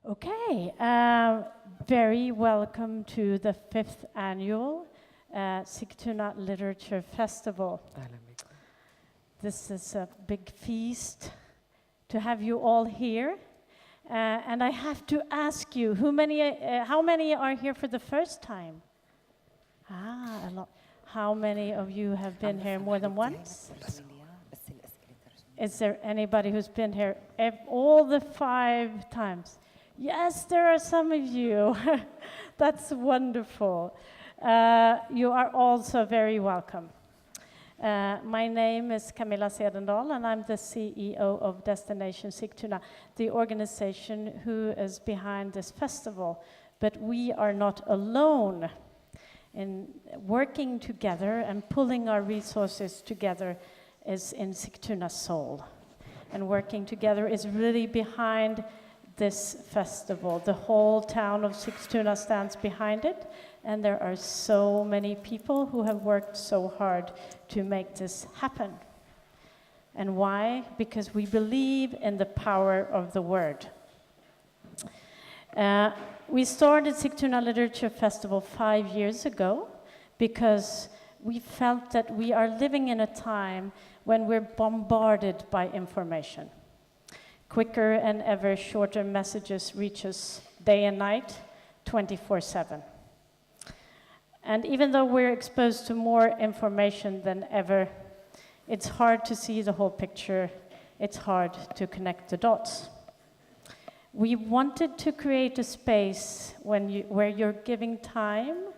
Okay, very welcome to the 5th annual Sigtuna Litteraturfestival. This is a big feast to have you all here. And I have to ask you, how many are here for the first time? A lot. How many of you have been here more than once? Is there anybody who's been here all the 5 times? Yes, there are some of you. That's wonderful. You are also very welcome. My name is Camilla Cedendal, and I'm the CEO of Destination Sigtuna, the organization who is behind this festival. But we are not alone in working together, and pulling our resources together is in Sigtuna's soul. And working together is really behind this festival. The whole town of Sigtuna stands behind it, and there are so many people who have worked so hard to make this happen. And why? Because we believe in the power of the word. We started Sigtuna Literature Festival 5 years ago because we felt that we are living in a time when we're bombarded by information. Quicker and ever shorter messages reach us day and night, 24/7. And even though we're exposed to more information than ever, it's hard to see the whole picture. It's hard to connect the dots. We wanted to create a space where you're giving time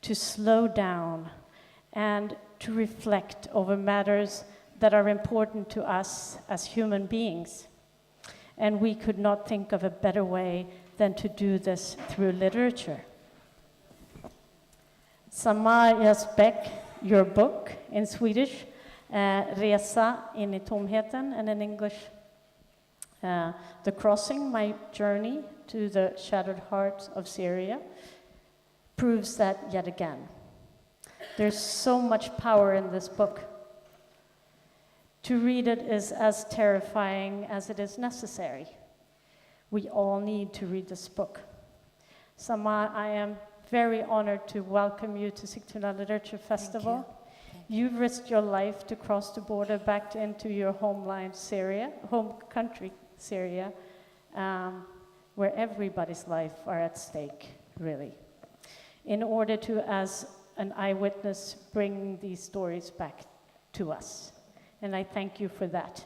to slow down and to reflect over matters that are important to us as human beings. And we could not think of a better way than to do this through literature. Samar Yazbek, your book in Swedish, Resa in i tomheten, and in English, The Crossing, My Journey to the Shattered Heart of Syria, proves that yet again. There's so much power in this book. To read it is as terrifying as it is necessary. We all need to read this book. Samar, I am very honored to welcome you to Sigtuna Literature Festival. You've risked your life to cross the border back into your home country, Syria, where everybody's life are at stake, really, in order to, as an eyewitness, bring these stories back to us. And I thank you for that.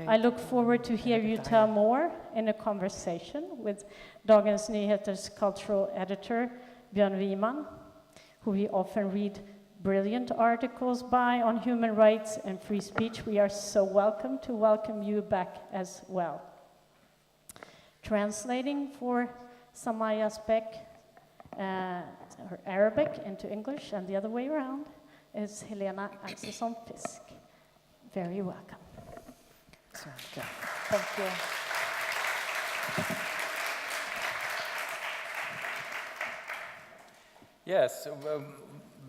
I look forward to hear you tell more in a conversation with Dagens Nyheter's cultural editor, Björn Wiman, who we often read brilliant articles by on human rights and free speech. We are so welcome you back as well. Translating for Samar Yazbek, her Arabic into English and the other way around, is Helena Axelsson-Fisk. Very welcome. Thank you. Yes,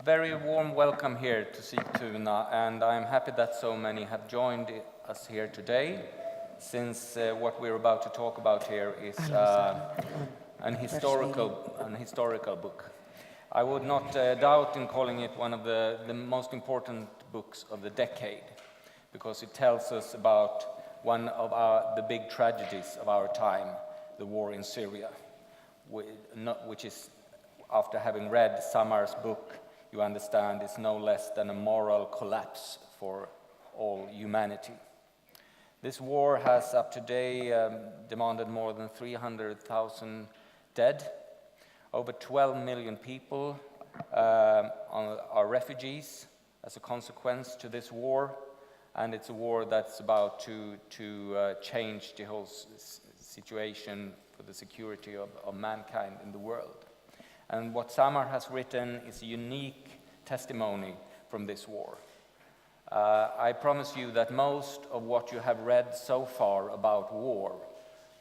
very warm welcome here to Sigtuna, and I'm happy that so many have joined us here today, since what we're about to talk about here is an historical book. I would not doubt in calling it one of the most important books of the decade, because it tells us about one of the big tragedies of our time, the war in Syria, which is, after having read Samar's book, you understand it's no less than a moral collapse for all humanity. This war has up to today demanded more than 300,000 dead. Over 12 million people are refugees as a consequence to this war. And it's a war that's about to change the whole situation for the security of mankind in the world. And what Samar has written is a unique testimony from this war. I promise you that most of what you have read so far about war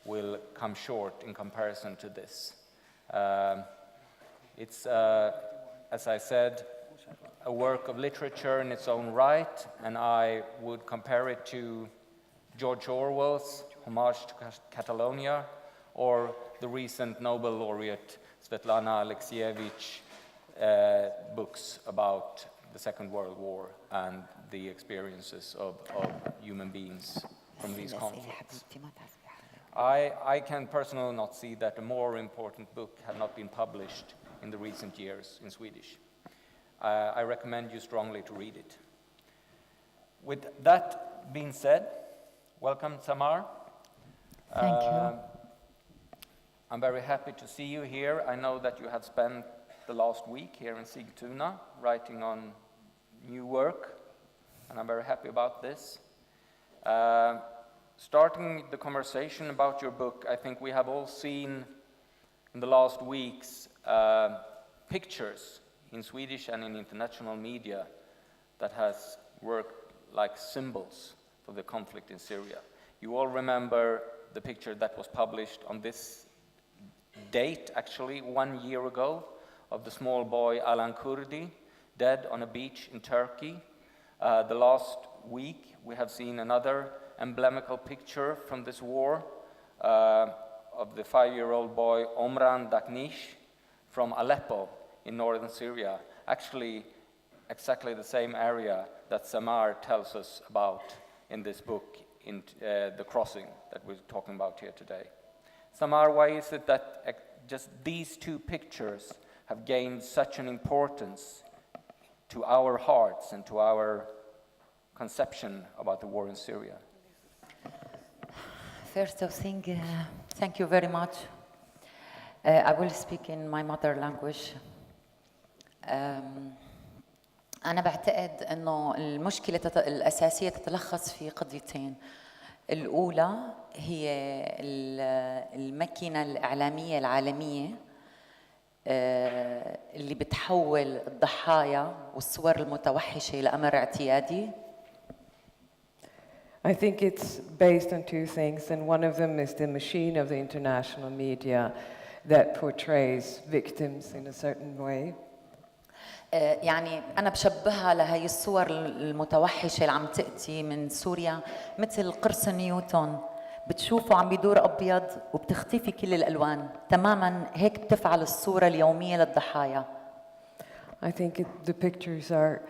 will come short in comparison to this. It's, as I said, a work of literature in its own right, and I would compare it to George Orwell's Homage to Catalonia, or the recent Nobel laureate Svetlana Alexievich books about the Second World War and the experiences of human beings from these conflicts. I can personally not see that a more important book had not been published in the recent years in Swedish. I recommend you strongly to read it. With that being said, welcome, Samar. Thank you. I'm very happy to see you here. I know that you have spent the last week here in Sigtuna writing on new work, and I'm very happy about this. Starting the conversation about your book, I think we have all seen in the last weeks pictures in Swedish and in international media that has worked like symbols for the conflict in Syria. You all remember the picture that was published on this date, actually 1 year ago, of the small boy Alan Kurdi, dead on a beach in Turkey. The last week we have seen another emblematical picture from this war of the 5-year-old boy Omran Daknish from Aleppo in northern Syria, actually exactly the same area that Samar tells us about in this book, in The Crossing, that we're talking about here today. Samar, why is it that just these two pictures have gained such an importance to our hearts and to our conception about the war in Syria? First of thing, thank you very much. I will speak in my mother language. أنا بعتقد إنه المشكلة الأساسية تتلخص في قضيتين. الأولى هي الماكينة الإعلامية العالمية اللي بتحول الضحايا والصور المتوحشة لأمر اعتيادي. I think it's based on two things, and one of them is the machine of the international media that portrays victims in a certain way. يعني أنا بشبهها لهي الصور المتوحشة اللي عم تأتي من سوريا مثل قرص نيوتن، بتشوفه عم بيدور أبيض وبتختفي كل الألوان، تماماً هيك بتفعل الصورة اليومية للضحايا. I think the pictures are,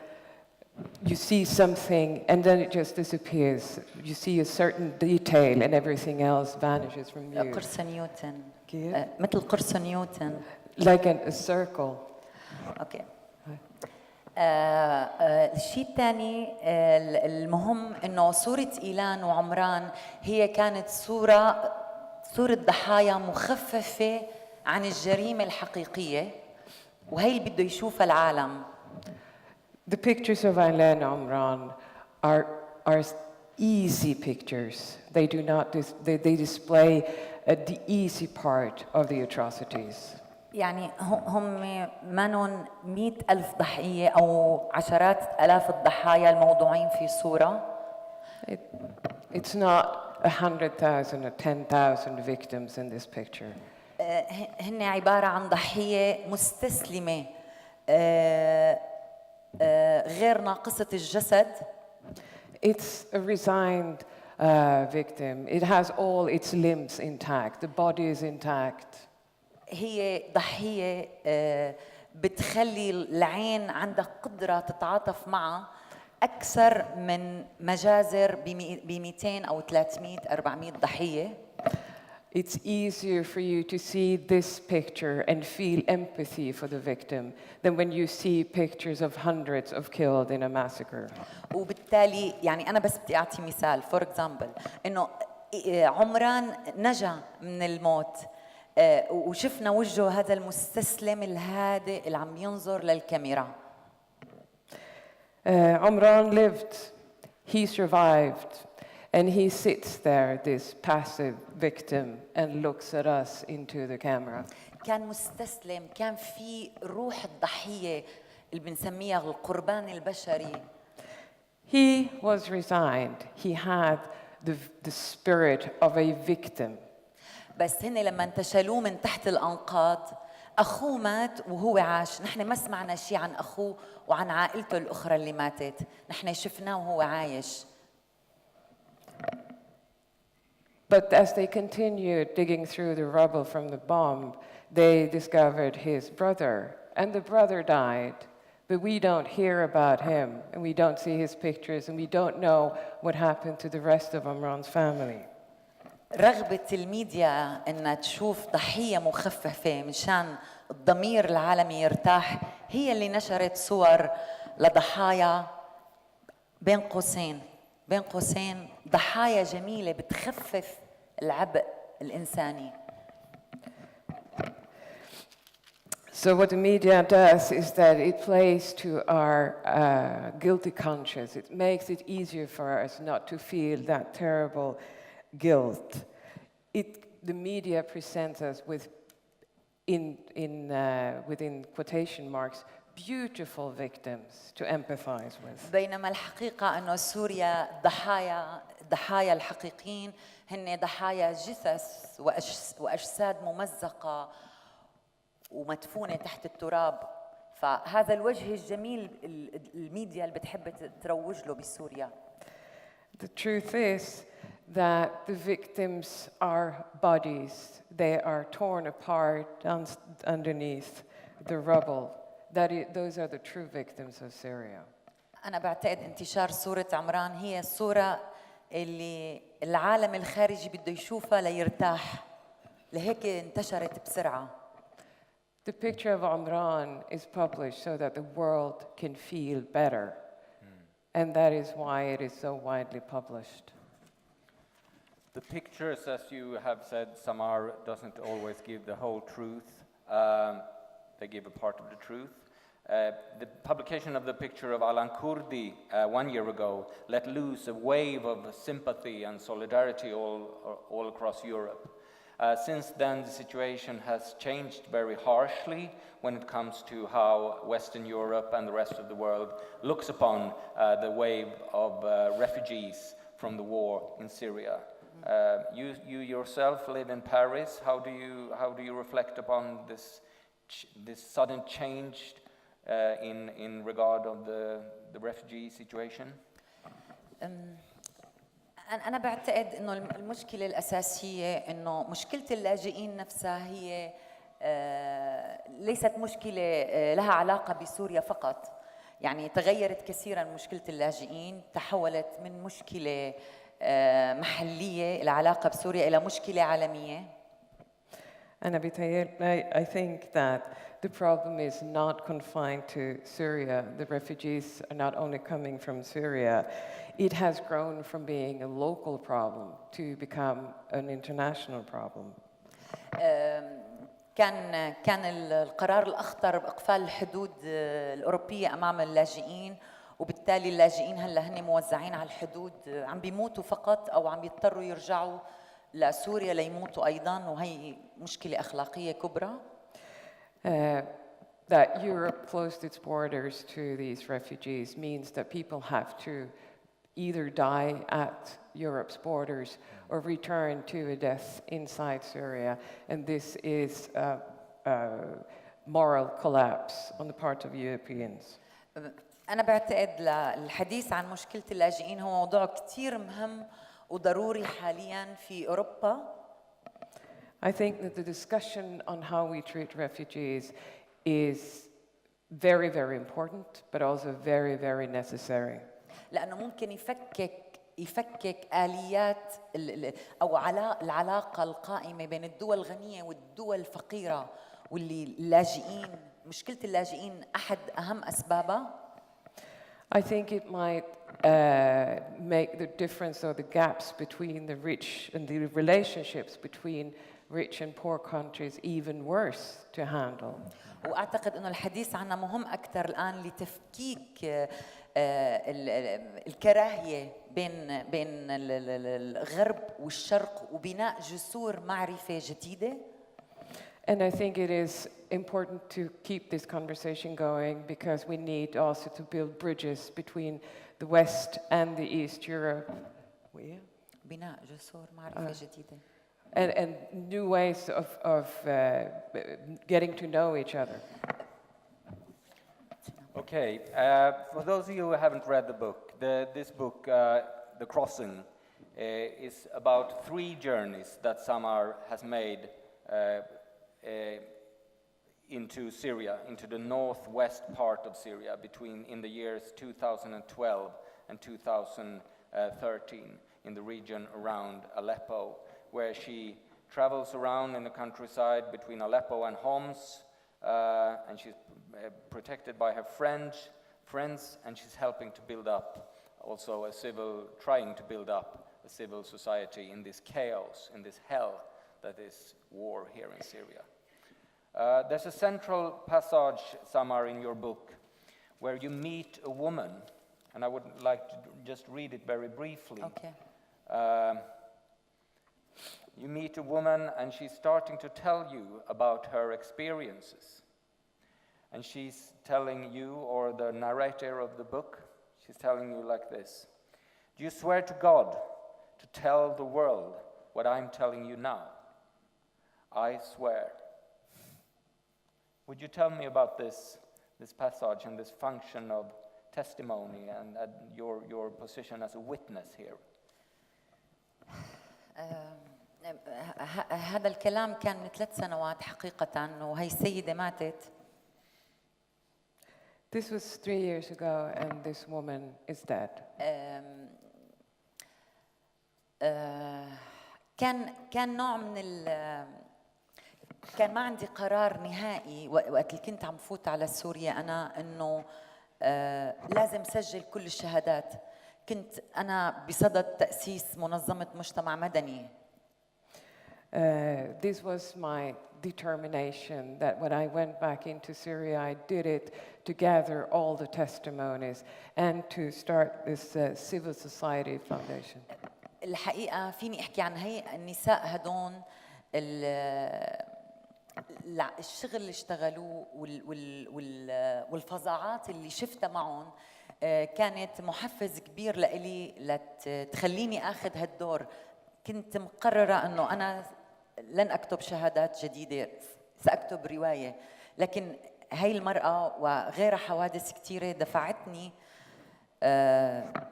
you see something and then it just disappears. You see a certain detail and everything else vanishes from you. قرص نيوتن. كيف؟ مثل قرص نيوتن. Like a circle. أوكي. الشيء الثاني المهم إنه صورة إيلان وعمران هي كانت صورة ضحايا مخففة عن الجريمة الحقيقية، وهي اللي بده يشوفها العالم. The pictures of Aylan Omran are easy pictures. They do not they display the easy part of the atrocities. يعني هم منهم 100,000 ضحية أو عشرات آلاف الضحايا الموضوعين في صورة. It's not 100,000 or 10,000 victims in this picture. هن عبارة عن ضحية مستسلمة غير ناقصة الجسد. It's a resigned victim. It has all its limbs intact. The body is intact. هي ضحية بتخلي العين عندها قدرة تتعاطف معها أكثر من مجازر ب 200 أو 300 400 ضحية. It's easier for you to see this picture and feel empathy for the victim than when you see pictures of hundreds of killed in a massacre. وبالتالي يعني أنا بس بدي أعطي مثال for example إنه عمران نجا من الموت وشفنا وجهه هذا المستسلم الهادئ اللي عم ينظر للكاميرا. Omran lived, he survived, and he sits there, this passive victim, and looks at us into the camera. كان مستسلم، كان في روح الضحية اللي بنسميها القربان البشري. He was resigned. He had the spirit of a victim. بس هن لما انتشلوه من تحت الأنقاض أخوه مات وهو عاش. نحن ما سمعنا شيء عن أخوه وعن عائلته الأخرى اللي ماتت، نحن شفناه وهو عايش. But as they continued digging through the rubble from the bomb, they discovered his brother, and the brother died. But we don't hear about him, and we don't see his pictures, and we don't know what happened to the rest of Amran's family. رغبة الميديا إنها تشوف ضحية مخففة مشان الضمير العالمي يرتاح هي اللي نشرت صور لضحايا بين قوسين ضحايا جميلة بتخفف العبء الإنساني. So what the media does is that it plays to our guilty conscience. It makes it easier for us not to feel that terrible guilt. The media presents us with, within quotation marks, beautiful victims to empathize with. بينما الحقيقة أنه سوريا ضحايا الحقيقيين هن ضحايا جثث وأجساد ممزقة ومدفونة تحت التراب. فهذا الوجه الجميل الميديا اللي بتحب تروج له بسوريا. The truth is that the victims are bodies. They are torn apart underneath the rubble. Those are the true victims of Syria. أنا بعتقد انتشار صورة عمران هي الصورة اللي العالم الخارجي بده يشوفها ليرتاح. لهيك انتشرت بسرعة. The picture of Amran is published so that the world can feel better. And that is why it is so widely published. The pictures, as you have said, Samar, doesn't always give the whole truth. They give a part of the truth. The publication of the picture of Alan Kurdi 1 year ago let loose a wave of sympathy and solidarity all across Europe. Since then, the situation has changed very harshly when it comes to how Western Europe and the rest of the world looks upon the wave of refugees from the war in Syria. You yourself live in Paris. How do you reflect upon this sudden change in regard of the refugee situation? أنا بعتقد إنه المشكلة الأساسية إنه مشكلة اللاجئين نفسها هي ليست مشكلة لها علاقة بسوريا فقط. يعني تغيرت كثيرا مشكلة اللاجئين، تحولت من مشكلة محلية العلاقة بسوريا إلى مشكلة عالمية. I think that the problem is not confined to Syria. The refugees are not only coming from Syria. It has grown from being a local problem to become an international problem. كان القرار الأخطر بإقفال الحدود الأوروبية أمام اللاجئين، وبالتالي اللاجئين هلا هن موزعين على الحدود عم بيموتوا فقط أو عم يضطروا يرجعوا لسوريا ليموتوا أيضاً، وهي مشكلة أخلاقية كبرى. That Europe closed its borders to these refugees means that people have to either die at Europe's borders or return to a death inside Syria. And this is a moral collapse on the part of Europeans. أنا بعتقد الحديث عن مشكلة اللاجئين هو موضوع كتير مهم وضروري حالياً في أوروبا. I think that the discussion on how we treat refugees is very, very important, but also very, very necessary. لأنه ممكن يفكك آليات أو العلاقة القائمة بين الدول الغنية والدول الفقيرة، واللي اللاجئين مشكلة اللاجئين أحد أهم أسبابها. I think it might make the difference or the gaps between the rich and the relationships between rich and poor countries even worse to handle. وأعتقد إنه الحديث عنها مهم أكثر الآن لتفكيك الكراهية بين الغرب والشرق وبناء جسور معرفة جديدة. And I think it is important to keep this conversation going because we need also to build bridges between the West and the East Europe. بناء جسور معرفة جديدة. And new ways of getting to know each other. Okay, for those of you who haven't read the book, this book, The Crossing, is about 3 journeys that Samar has made into Syria, into the northwest part of Syria, in the years 2012 and 2013, in the region around Aleppo, where she travels around in the countryside between Aleppo and Homs, and she's protected by her friends, and she's helping to build up also trying to build up a civil society in this chaos, in this hell that is war here in Syria. There's a central passage, Samar, in your book, where you meet a woman, and I would like to just read it very briefly. Okay. You meet a woman, and she's starting to tell you about her experiences. And she's telling you, or the narrator of the book, she's telling you like this: "Do you swear to God to tell the world what I'm telling you now?" "I swear." Would you tell me about this passage and this function of testimony and your position as a witness here? هذا الكلام كان من 3 سنوات حقيقة، وهي السيدة ماتت. This was 3 years ago, and this woman is dead. كان نوع من كان ما عندي قرار نهائي وقت اللي كنت عم فوت على سوريا أنا إنه لازم سجل كل الشهادات. كنت أنا بصدد تأسيس منظمة مجتمع مدني. This was my determination that when I went back into Syria, I did it to gather all the testimonies and to start this civil society foundation. الحقيقة فيني أحكي عن هي النساء هدون الشغل اللي اشتغلوه والفظاعات اللي شفتها معهم كانت محفز كبير لإلي لتخليني أخذ هالدور. كنت مقررة أنه أنا لن أكتب شهادات جديدة، سأكتب رواية، لكن هاي المرأة وغيرها حوادث كثيرة دفعتني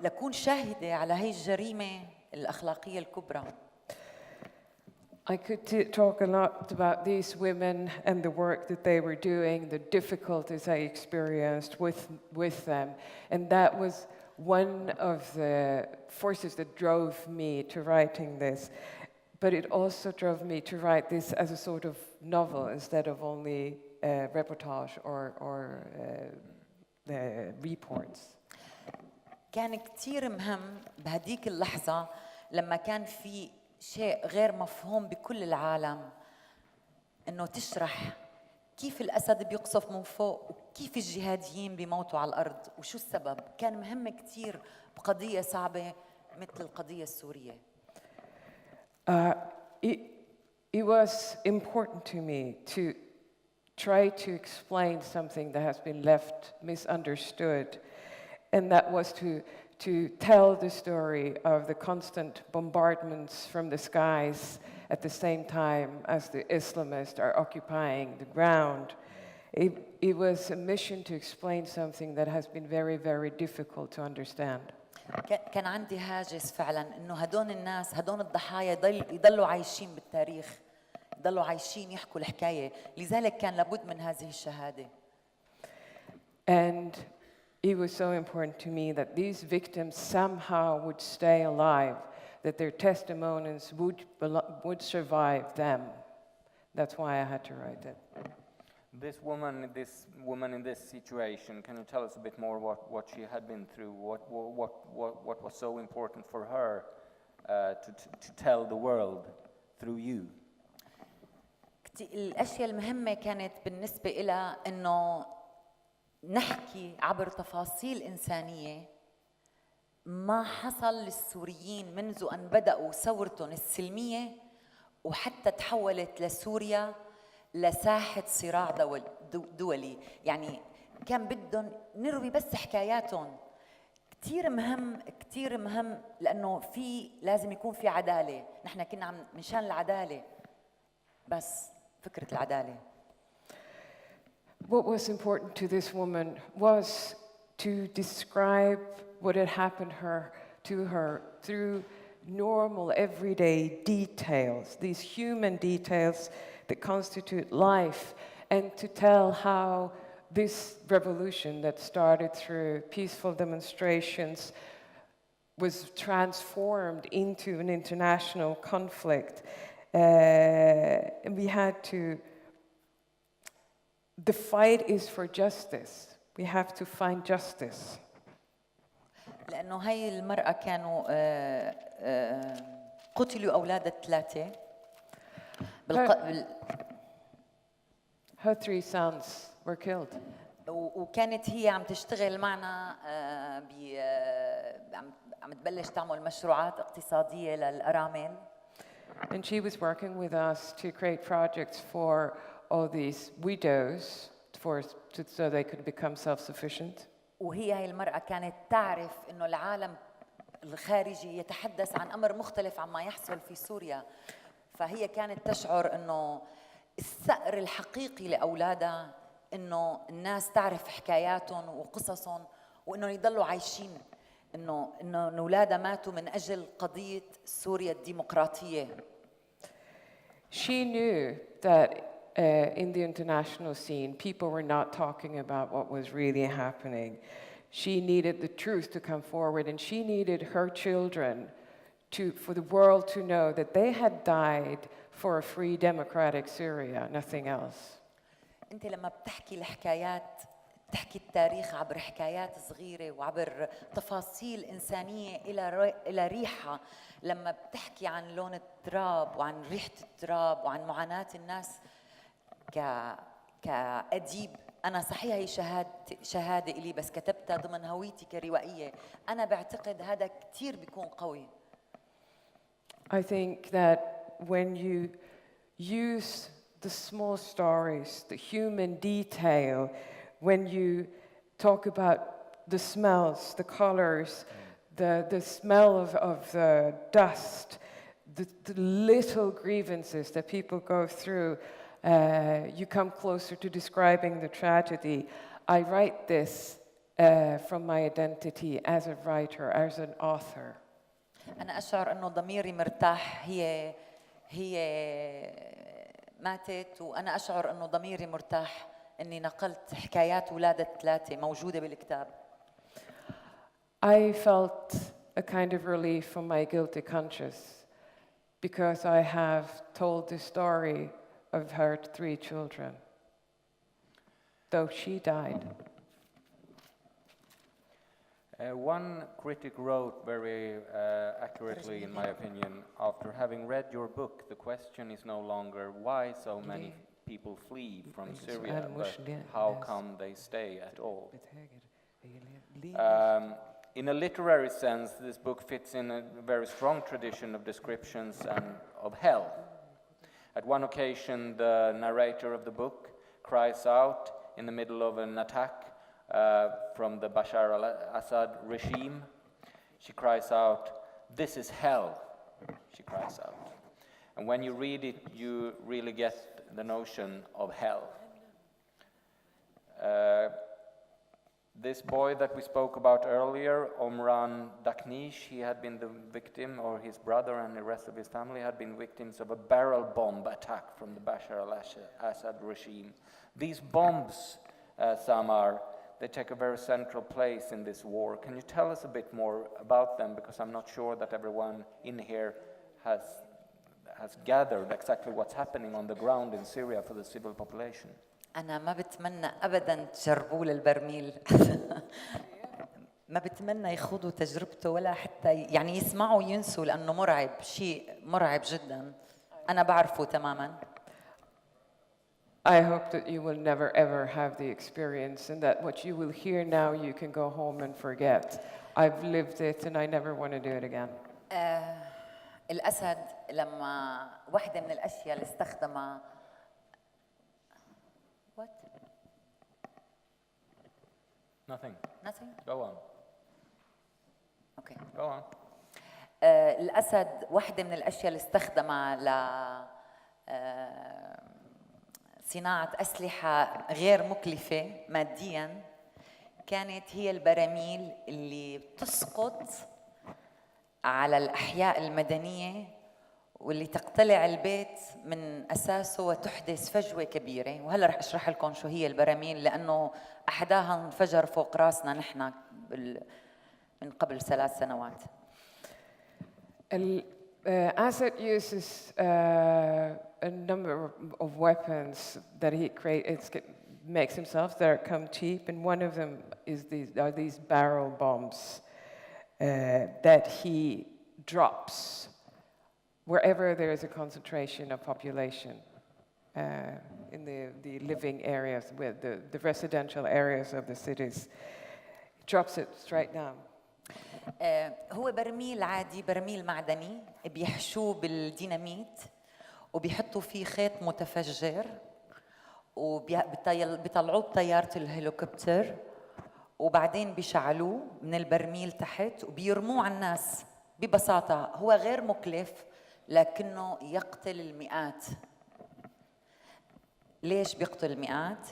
لكون شاهدة على هاي الجريمة الأخلاقية الكبرى. I could talk a lot about these women and the work that they were doing, the difficulties I experienced with them. And that was one of the forces that drove me to writing this. But it also drove me to write this as a sort of novel instead of only reportage or reports. كان كتير مهم بهديك اللحظة لما كان في شيء غير مفهوم بكل العالم إنه تشرح كيف الأسد بيقصف من فوق وكيف الجهاديين بيموتوا على الأرض وشو السبب. كان مهم كتير بقضية صعبة مثل القضية السورية. It was important to me to try to explain something that has been left misunderstood, and that was to tell the story of the constant bombardments from the skies at the same time as the Islamists are occupying the ground. It was a mission to explain something that has been very, very difficult to understand. كان عندي هاجس فعلا إنه هدول الناس هدول الضحايا يضلوا عايشين بالتاريخ، يضلوا عايشين يحكوا الحكاية، لذلك كان لابد من هذه الشهادة. And it was so important to me that these victims somehow would stay alive, that their testimonies would survive them. That's why I had to write it. This woman in this situation, can you tell us a bit more what she had been through? What was so important for her to tell the world through you? الأشياء المهمة كانت بالنسبة إلها إنه نحكي عبر تفاصيل إنسانية ما حصل للسوريين منذ أن بدأوا ثورتهم السلمية وحتى تحولت لسوريا لساحة صراع دولي. يعني كان بدهم نروي بس حكاياتهم. كتير مهم لأنه لازم يكون في عدالة. نحن كنا منشان العدالة، بس فكرة العدالة. What was important to this woman was to describe what had happened to her through normal, everyday details, these human details that constitute life, and to tell how this revolution that started through peaceful demonstrations was transformed into an international conflict. And we had to, the fight is for justice. We have to find justice. لأنه هاي المرأة كانوا قتلوا أولاد الثلاثة. Her 3 sons were killed. وكانت هي عم تشتغل معنا عم تبلش تعمل مشروعات اقتصادية للأرامل. And she was working with us to create projects for all these widows so they could become self-sufficient. وهي هاي المرأة كانت تعرف إنه العالم الخارجي يتحدث عن أمر مختلف عما يحصل في سوريا، فهي كانت تشعر إنه الثأر الحقيقي لأولادها إنه الناس تعرف حكاياتهم وقصصهم وإنه يضلوا عايشين، إنه أولادها ماتوا من أجل قضية سوريا الديمقراطية. She knew that in the international scene, people were not talking about what was really happening. She needed the truth to come forward, and she needed her children for the world to know that they had died for a free democratic Syria, nothing else. أنت لما بتحكي الحكايات تحكي التاريخ عبر حكايات صغيرة وعبر تفاصيل إنسانية إلى ريحة، لما بتحكي عن لون التراب وعن ريحة التراب وعن معاناة الناس كأديب. أنا صحيح هي شهادة إلي بس كتبتها ضمن هويتي كروائية. أنا بعتقد هذا كتير بيكون قوي. I think that when you use the small stories, the human detail, when you talk about the smells, the colors, the smell of the dust, the little grievances that people go through, you come closer to describing the tragedy. I write this from my identity as a writer, as an author. أنا أشعر إنه ضميري مرتاح. هي ماتت وأنا أشعر إنه ضميري مرتاح إني نقلت حكايات ولادة الثلاثة موجودة بالكتاب. I felt a kind of relief from my guilty conscience because I have told the story of her 3 children, though she died. One critic wrote very accurately, in my opinion, after having read your book, the question is no longer why so many people flee from Syria, but how come they stay at all. In a literary sense, this book fits in a very strong tradition of descriptions and of hell. At one occasion, the narrator of the book cries out in the middle of an attack from the Bashar al-Assad regime. She cries out, "This is hell," she cries out. And when you read it, you really get the notion of hell. This boy that we spoke about earlier, Omran Daknish, he had been the victim, or his brother and the rest of his family had been victims of a barrel bomb attack from the Bashar al-Assad regime. These bombs, Samar, they take a very central place in this war. Can you tell us a bit more about them? Because I'm not sure that everyone in here has gathered exactly what's happening on the ground in Syria for the civil population. أنا ما بتمنى أبداً تجربوا البرميل. ما بتمنى يخوضوا تجربته ولا حتى يعني يسمعوا ينسوا لأنه مرعب، شيء مرعب جداً. أنا بعرفه تماماً. I hope that you will never ever have the experience and that what you will hear now you can go home and forget. I've lived it and I never want to do it again. الأسد لما واحدة من الأشياء اللي استخدمها What? Nothing. Nothing? Go on. Okay. Go on. الأسد واحدة من الأشياء اللي استخدمها لصناعة أسلحة غير مكلفة مادياً كانت هي البراميل اللي بتسقط على الأحياء المدنية واللي تقتلع البيت من أساسه وتحدث فجوة كبيرة. وهلا رح أشرح لكم شو هي البراميل، لأنه أحداها انفجر فوق راسنا نحن من قبل 3 سنوات. Assad uses a number of weapons that he makes himself that come cheap, and one of them are these barrel bombs that he drops wherever there is a concentration of population in the living areas, with the residential areas of the cities. He drops it straight down. هو برميل عادي، برميل معدني بيحشوه بالديناميت وبيحطوا فيه خيط متفجر وبيطلعوه بطيارة الهليكوبتر وبعدين بيشعلوه من البرميل تحت وبيرموه على الناس. ببساطة هو غير مكلف لكنه يقتل المئات. ليش بيقتل المئات؟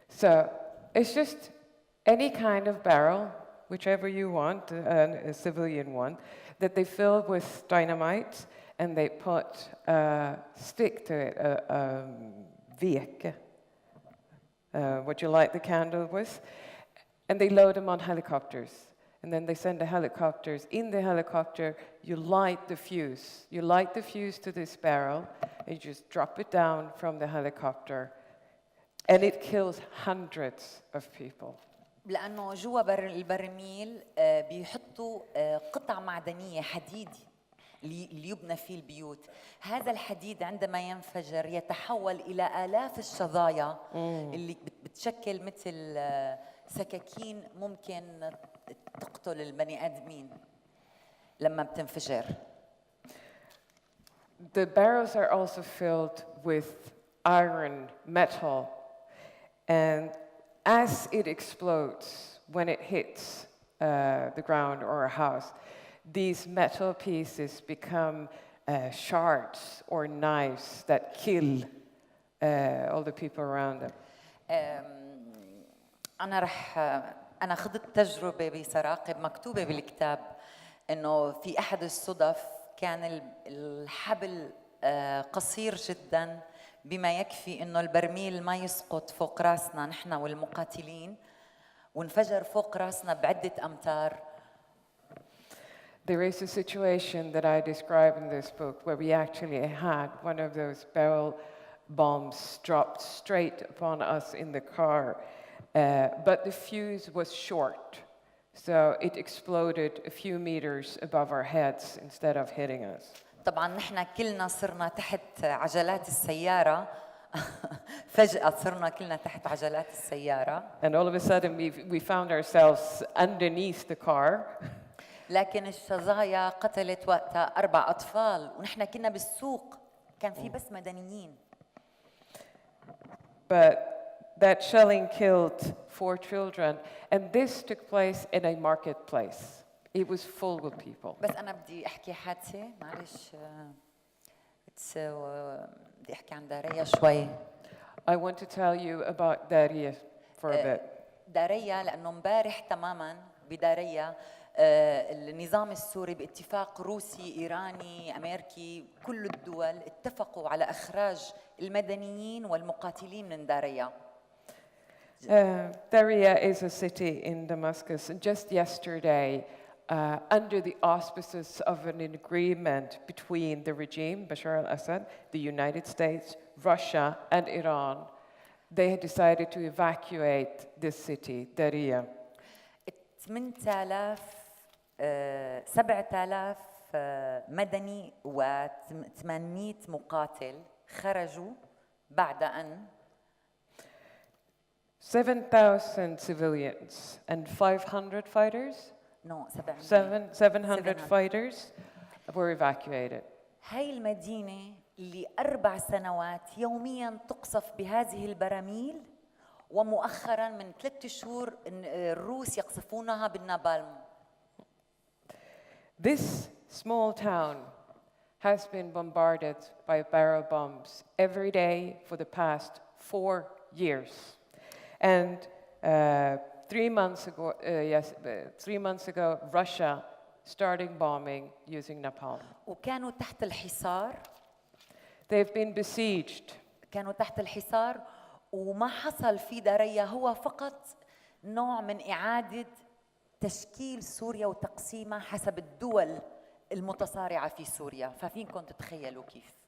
So it's just any kind of barrel, whichever you want, a civilian one, that they fill with dynamite and they put a stick to it, a vek, what you light the candle with, and they load them on helicopters. And then they send the helicopters. In the helicopter, you light the fuse. You light the fuse to this barrel, and you just drop it down from the helicopter, and it kills hundreds of people. لأنه جوا البرميل بيحطوا قطع معدنية حديد اللي يبنى فيه البيوت. هذا الحديد عندما ينفجر يتحول إلى آلاف الشظايا اللي بتشكل مثل سكاكين ممكن تقتل البني آدمين لما بتنفجر. The barrels are also filled with iron, metal, and as it explodes, when it hits the ground or a house, these metal pieces become shards or knives that kill all the people around them. أنا خضت تجربة بسراقة مكتوبة بالكتاب إنه في أحد الصدف كان الحبل قصير جداً بما يكفي إنه البرميل ما يسقط فوق راسنا نحن والمقاتلين وانفجر فوق راسنا بعدة أمتار. There is a situation that I describe in this book where we actually had one of those barrel bombs dropped straight upon us in the car, but the fuse was short, so it exploded a few meters above our heads instead of hitting us. طبعاً نحن كلنا صرنا تحت عجلات السيارة. فجأة صرنا كلنا تحت عجلات السيارة. And all of a sudden we found ourselves underneath the car. لكن الشظايا قتلت وقتها 4 أطفال ونحن كنا بالسوق كان في بس مدنيين. But that shelling killed 4 children, and this took place in a marketplace. It was full with people. بس أنا بدي أحكي حادثة معلش بدي أحكي عن داريا شوي. I want to tell you about Daria for a bit. داريا لأنه مبارح تماماً بداريا النظام السوري باتفاق روسي إيراني أمريكي كل الدول اتفقوا على إخراج المدنيين والمقاتلين من داريا. Daria is a city in Damascus, and just yesterday, under the auspices of an agreement between the regime, Bashar al-Assad, the United States, Russia, and Iran, they had decided to evacuate this city, Daria. 7,000 مدني و800 مقاتل خرجوا بعد أن 7,000 civilians and 500 fighters? No, 700 fighters were evacuated. هاي المدينة اللي 4 سنوات يومياً تقصف بهذه البراميل ومؤخراً من 3 شهور الروس يقصفونها بالنابالم. This small town has been bombarded by barrel bombs every day for the past 4 years. And 3 months ago, Russia starting bombing using napalm. وكانوا تحت الحصار. They've been besieged. كانوا تحت الحصار وما حصل في داريا هو فقط نوع من إعادة تشكيل سوريا وتقسيمها حسب الدول المتصارعة في سوريا، ففينكم تتخيلوا كيف.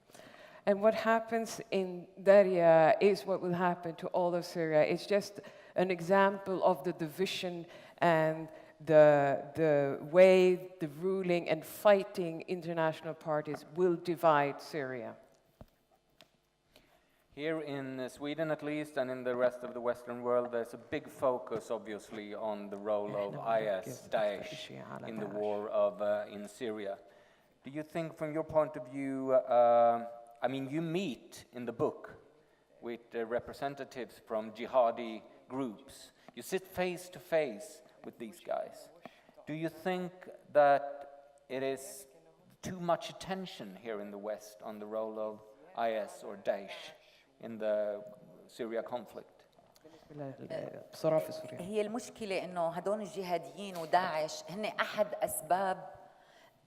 And what happens in Daria is what will happen to all of Syria. It's just an example of the division and the way the ruling and fighting international parties will divide Syria. Here in Sweden, at least, and in the rest of the Western world, there's a big focus, obviously, on the role of IS, Daesh, in the war in Syria. Do you think, from your point of view, I mean, you meet in the book with representatives from jihadi groups. You sit face to face with these guys. Do you think that it is too much attention here in the West on the role of IS or Daesh in the Syria conflict? هي المشكلة إنه هدول الجهاديين وداعش هن أحد أسباب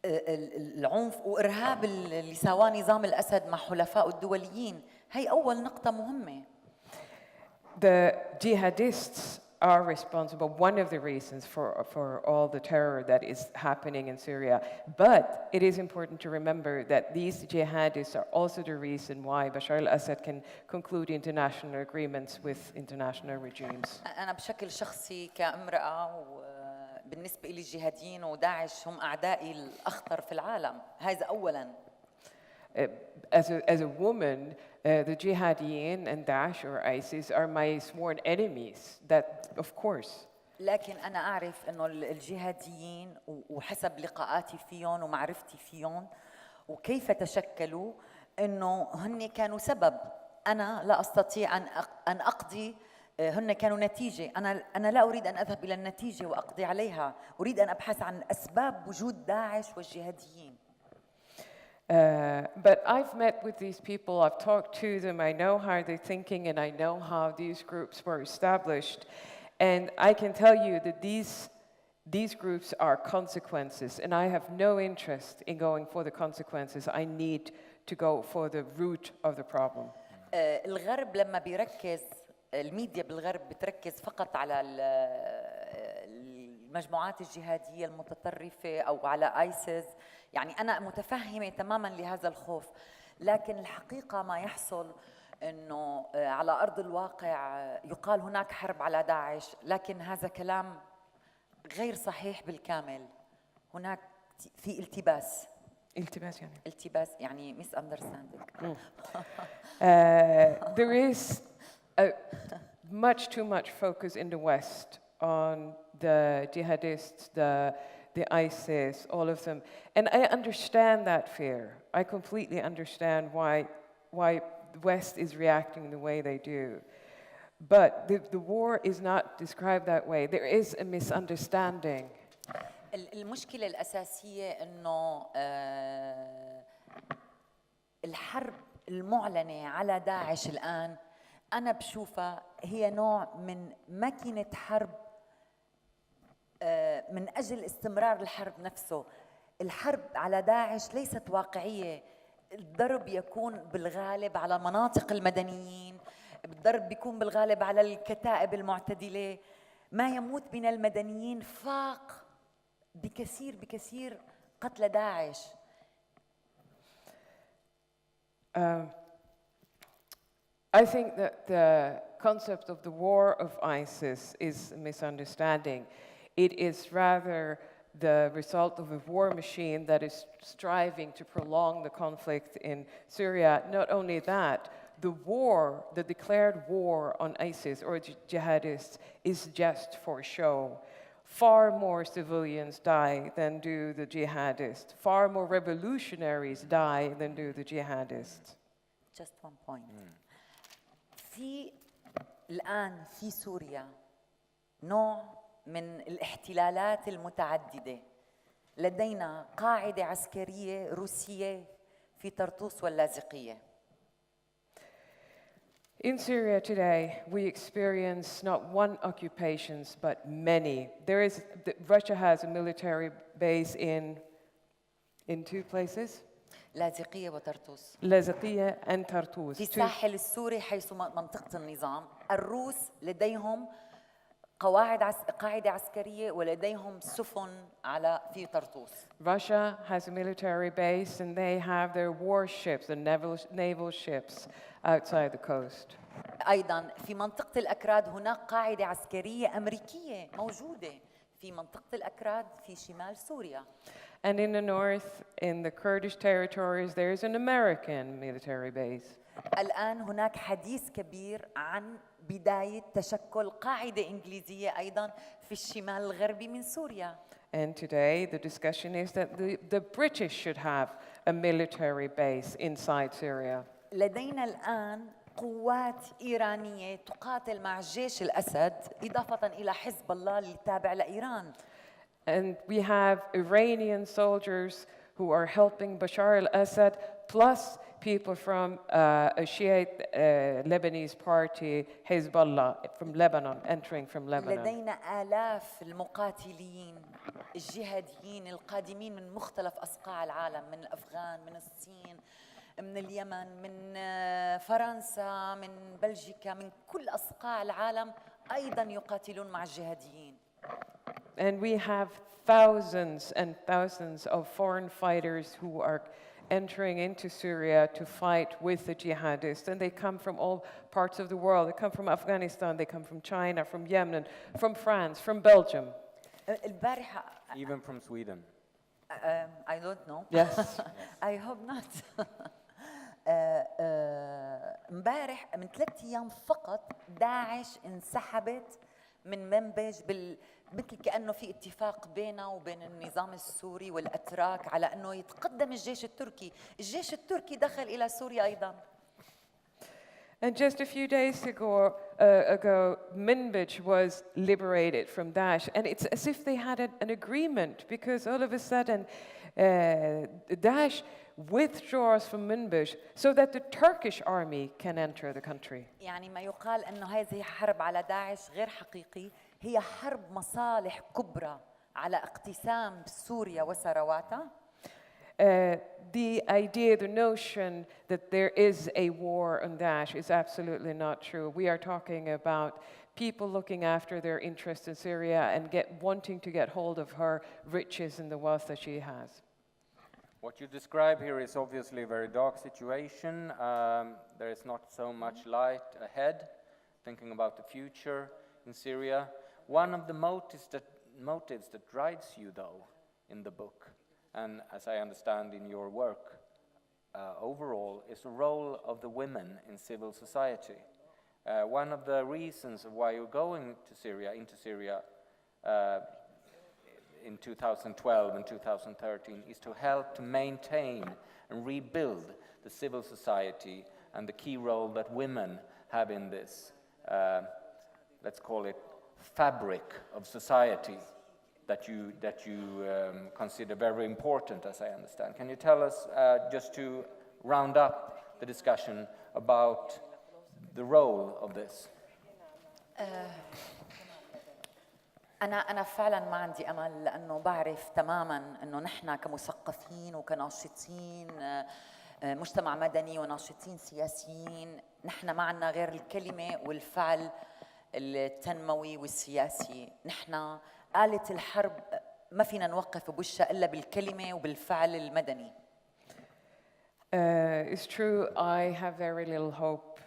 العنف وإرهاب اللي سواه نظام الأسد مع حلفائه الدوليين. هي أول نقطة مهمة. The jihadists are responsible, one of the reasons for all the terror that is happening in Syria. But it is important to remember that these jihadists are also the reason why Bashar al-Assad can conclude international agreements with international regimes. أنا بشكل شخصي كامرأة بالنسبة لي الجهاديين وداعش هم أعدائي الأخطر في العالم. هذا أولاً. As a woman, the Jihadiyin and Daesh or ISIS are my sworn enemies. That, of course. لكن أنا أعرف إنه الجهاديين وحسب لقاءاتي فيهم ومعرفتي فيهم وكيف تشكلوا إنه هن كانوا سبب. أنا لا أستطيع أن أقضي. هن كانوا نتيجة. أنا لا أريد أن أذهب إلى النتيجة وأقضي عليها. أريد أن أبحث عن أسباب وجود داعش والجهاديين. But I've met with these people, I've talked to them, I know how they're thinking and I know how these groups were established. And I can tell you that these groups are consequences and I have no interest in going for the consequences. I need to go for the root of the problem. الغرب لما بيركز الميديا بالغرب بتركز فقط على المجموعات الجهادية المتطرفة أو على آيسيس. يعني أنا متفهمة تماماً لهذا الخوف، لكن الحقيقة ما يحصل إنه على أرض الواقع يقال هناك حرب على داعش، لكن هذا كلام غير صحيح بالكامل. هناك في التباس. التباس يعني misunderstanding. There is much too much focus in the West on the jihadists, the ISIS, all of them. And I understand that fear. I completely understand why the West is reacting the way they do. But the war is not described that way. There is a misunderstanding. المشكلة الأساسية إنه الحرب المعلنة على داعش الآن أنا بشوفها هي نوع من ماكينة حرب من أجل استمرار الحرب نفسه. الحرب على داعش ليست واقعية. الضرب يكون بالغالب على مناطق المدنيين، الضرب بيكون بالغالب على الكتائب المعتدلة. ما يموت من المدنيين فاق بكثير قتل داعش. I think that the concept of the war of ISIS is a misunderstanding. It is rather the result of a war machine that is striving to prolong the conflict in Syria. Not only that, the declared war on ISIS or jihadists is just for show. Far more civilians die than do the jihadists. Far more revolutionaries die than do the jihadists. Just one point. في الآن في سوريا نوع من الاحتلالات المتعددة. لدينا قاعدة عسكرية روسية في طرطوس واللاذقية. In Syria today, we experience not one occupations, but many. Russia has a military base in two places, لاذقية وطرطوس. Laziqiya and Tartus. في الساحل السوري حيث منطقة النظام، الروس لديهم قاعدة عسكرية ولديهم سفن في طرطوس. Russia has a military base and they have their warships, the naval ships outside the coast. أيضا في منطقة الأكراد هناك قاعدة عسكرية أمريكية موجودة في منطقة الأكراد في شمال سوريا. And in the north, in the Kurdish territories, there is an American military base. الآن هناك حديث كبير عن بداية تشكل قاعدة إنجليزية أيضا في الشمال الغربي من سوريا. And today, the discussion is that the British should have a military base inside Syria. لدينا الآن قوات إيرانية تقاتل مع جيش الأسد إضافة إلى حزب الله التابع لإيران. And we have Iranian soldiers who are helping Bashar al-Assad, plus people from a Shiite Lebanese party, Hezbollah, from Lebanon, entering from Lebanon. لدينا آلاف المقاتلين الجهاديين القادمين من مختلف أصقاع العالم، من الأفغان، من الصين، من اليمن، من فرنسا، من بلجيكا، من كل أصقاع العالم أيضاً يقاتلون مع الجهاديين. And we have thousands and thousands of foreign fighters who are entering into Syria to fight with the jihadists. And they come from all parts of the world. They come from Afghanistan, they come from China, from Yemen, from France, from Belgium. البارحة Even from Sweden. I don't know. Yes. I hope not. امبارح من 3 أيام فقط داعش انسحبت من منبج مثل كأنه في اتفاق بينه وبين النظام السوري والأتراك على أنه يتقدم الجيش التركي. الجيش التركي دخل إلى سوريا أيضاً. And just a few days ago, Minbij was liberated from Daesh. And it's as if they had an agreement, because all of a sudden, Daesh withdraws from Minbij so that the Turkish army can enter the country. يعني ما يقال أنه هذه حرب على داعش غير حقيقي، هي حرب مصالح كبرى على اقتسام سوريا وثرواتها. The idea, the notion that there is a war on Daesh is absolutely not true. We are talking about people looking after their interests in Syria and wanting to get hold of her riches and the wealth that she has. What you describe here is obviously a very dark situation. There is not so much light ahead, thinking about the future in Syria. One of the motives that drives you, though, in the book, and as I understand in your work overall, is the role of the women in civil society. One of the reasons of why you're going to into Syria in 2012 and 2013 is to help to maintain and rebuild the civil society and the key role that women have in this, let's call it, fabric of society that you consider very important, as I understand. Can you tell us, just to round up the discussion, about the role of this? أنا فعلاً ما عندي أمل، لأنه بعرف تماماً أنه نحن كمثقفين وكناشطين مجتمع مدني وناشطين سياسيين، نحن ما عنا غير الكلمة والفعل التنموي والسياسي. نحن آلة الحرب ما فينا نوقف بوشها إلا بالكلمة وبالفعل المدني. It's true, I have very little hope.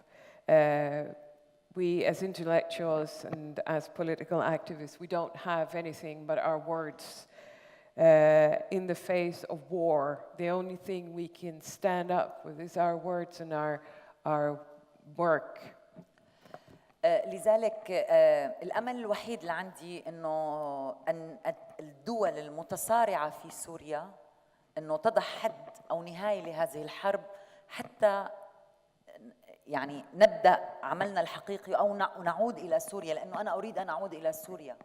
We as intellectuals and as political activists, we don't have anything but our words. In the face of war, the only thing we can stand up with is our words and our work. لذلك الأمل الوحيد اللي عندي إنه أن الدول المتصارعة في سوريا إنه تضع حد أو نهاية لهذه الحرب حتى يعني نبدأ عملنا الحقيقي أو نعود إلى سوريا، لأنه أنا أريد أن أعود إلى سوريا.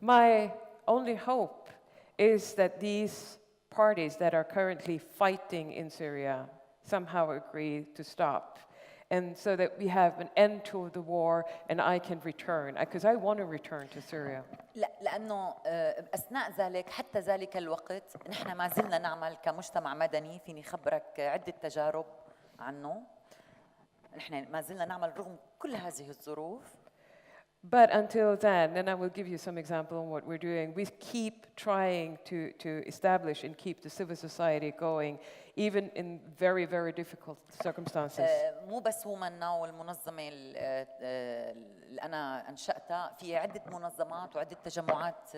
My only hope is that these parties that are currently fighting in Syria somehow agree to stop and so that we have an end to the war and I can return, because I want to return to Syria. لا لانه اثناء ذلك حتى ذلك الوقت نحن ما زلنا نعمل كمجتمع مدني. فيني خبرك عده تجارب عنه. نحن ما زلنا نعمل رغم كل هذه الظروف. But until then, and I will give you some example on what we're doing, we keep trying to establish and keep the civil society going, even in very, very difficult circumstances. مو بس ومنا والمنظمة اللي أنا أنشأتها، في عدة منظمات وعدة تجمعات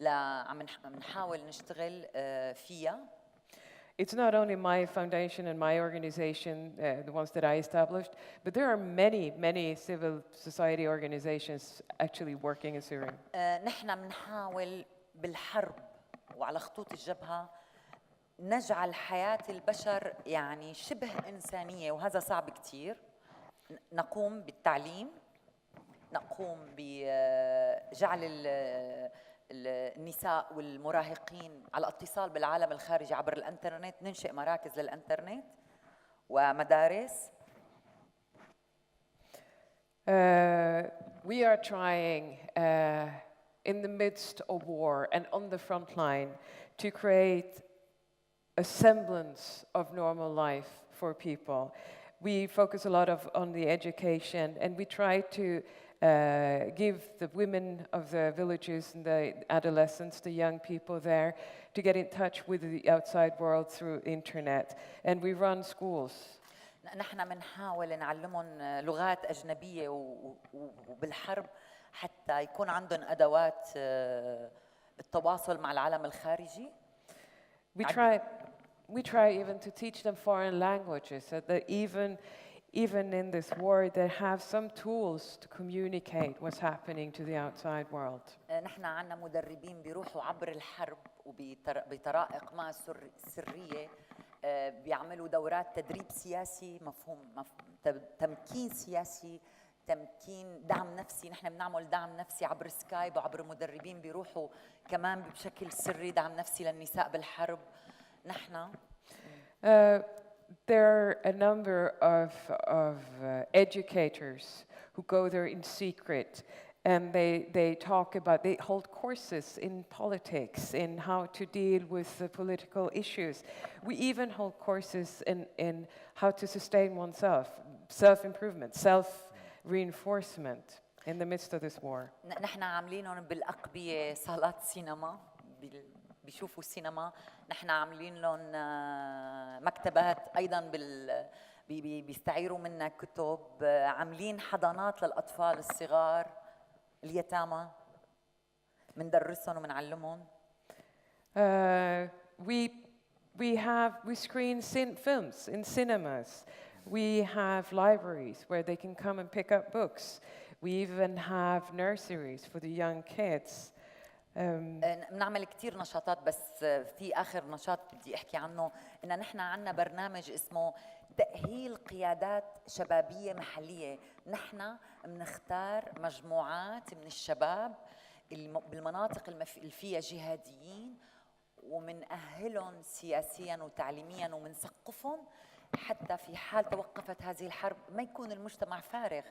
عم نحاول نشتغل فيها. It's not only my foundation and my organization, the ones that I established, but there are many, many civil society organizations actually working in Syria. نحن بنحاول بالحرب وعلى خطوط الجبهة نجعل حياة البشر يعني شبه إنسانية، وهذا صعب كتير. نقوم بالتعليم، نقوم بجعل النساء والمراهقين على اتصال بالعالم الخارجي عبر الانترنت، ننشئ مراكز للانترنت ومدارس. We are trying in the midst of war and on the front line to create a semblance of normal life for people. We focus a lot on the education, and we try to give the women of the villages and the adolescents, the young people there, to get in touch with the outside world through internet. And we run schools. نحن بنحاول نعلمهم لغات أجنبية وبالحرب حتى يكون عندهم أدوات التواصل مع العالم الخارجي. We try even to teach them foreign languages, so that even in this war, they have some tools to communicate what's happening to the outside world. نحن عندنا مدربين بيروحوا عبر الحرب وبطرائق ما سرية، بيعملوا دورات تدريب سياسي مفهوم تمكين سياسي، تمكين دعم نفسي. نحن بنعمل دعم نفسي عبر سكايب وعبر مدربين بيروحوا كمان بشكل سري دعم نفسي للنساء بالحرب. نحن There are a number of educators who go there in secret, and they hold courses in politics, in how to deal with the political issues. We even hold courses in how to sustain oneself, self-improvement, self-reinforcement in the midst of this war. نحن عاملينهم بالأقبية صالات سينما، بيشوفوا السينما. نحن عاملين لهم مكتبات ايضا بيستعيروا منا كتب. عاملين حضانات للاطفال الصغار اليتامى، بندرسهم وبنعلمهم. We screen films in cinemas. We have libraries where they can come and pick up books. We even have nurseries for the young kids. بنعمل كتير نشاطات، بس في آخر نشاط بدي أحكي عنه إن نحن عنا برنامج اسمه تأهيل قيادات شبابية محلية. نحن بنختار مجموعات من الشباب بالمناطق اللي فيها جهاديين، ومنأهلهم سياسياً وتعليمياً، ومنثقفهم حتى في حال توقفت هذه الحرب ما يكون المجتمع فارغ.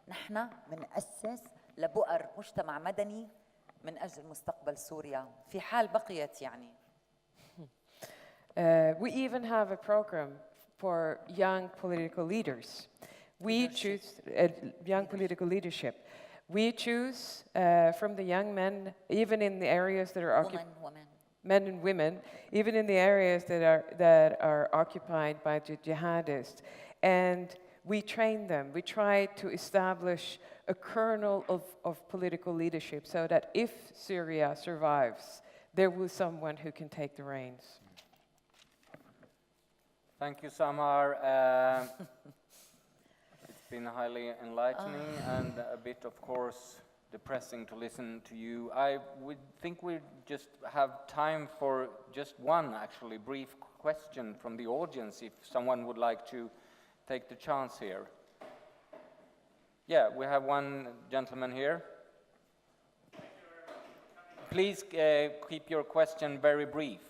نحن بنأسس لبؤر مجتمع مدني من أجل مستقبل سوريا في حال بقيت يعني. We even have a program for young political leaders. We choose young political leadership. We choose from the young men, even in the areas that are occupied, men and women, even in the areas that are occupied by the jihadists, and we train them. We try to establish a kernel of political leadership so that if Syria survives, there will be someone who can take the reins. Thank you, Samar. It's been highly enlightening and a bit, of course, depressing to listen to you. I would think we just have time for just one, actually, brief question from the audience, if someone would like to take the chance here. Yeah, we have one gentleman here. Please keep your question very brief.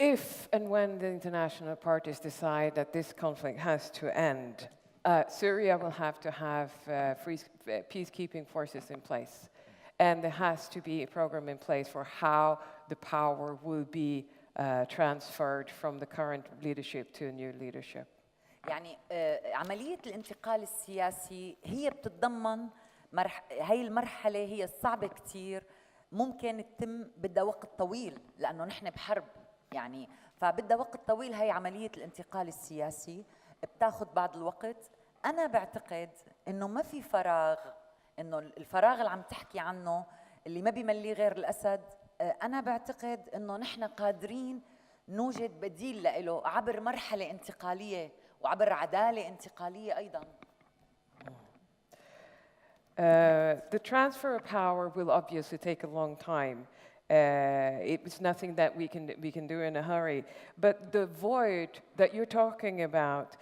if and when the international parties decide that this conflict has to end, Syria will have to have peacekeeping forces in place. And there has to be a program in place for how the power will be transferred from the current leadership to a new leadership. يعني عملية الانتقال السياسي هي بتتضمن هاي المرحلة هي الصعبة كتير، ممكن تتم بدها وقت طويل لأنه نحن بحرب يعني، فبدها وقت طويل هاي عملية الانتقال السياسي بتاخذ بعض الوقت. أنا بعتقد إنه ما في فراغ، إنه الفراغ اللي عم تحكي عنه اللي ما بيمليه غير الأسد، أنا بعتقد إنه نحن قادرين نوجد بديل له عبر مرحلة انتقالية وعبر عدالة انتقالية أيضاً. The transfer of power will obviously take a long time. It's nothing that we can do in a hurry. But the void that you're talking about,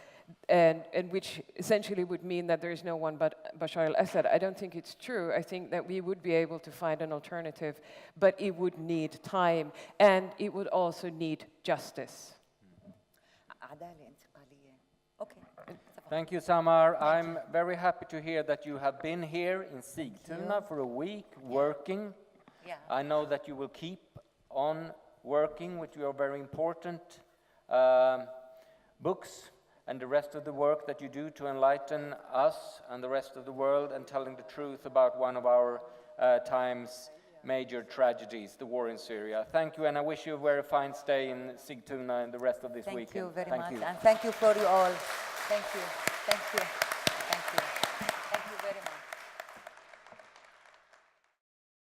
and which essentially would mean that there is no one but Bashar al-Assad, I don't think it's true. I think that we would be able to find an alternative, but it would need time, and it would also need justice. عدالة انتقالية. Okay. Thank you, Samar. I'm very happy to hear that you have been here in Sigtuna for a week working. Yeah. I know that you will keep on working with your very important books and the rest of the work that you do to enlighten us and the rest of the world and telling the truth about one of our time's major tragedies, the war in Syria. Thank you, and I wish you a very fine stay in Sigtuna and the rest of this weekend. Thank you very Thank much, you. and thank you for you all. Thank you. Thank you.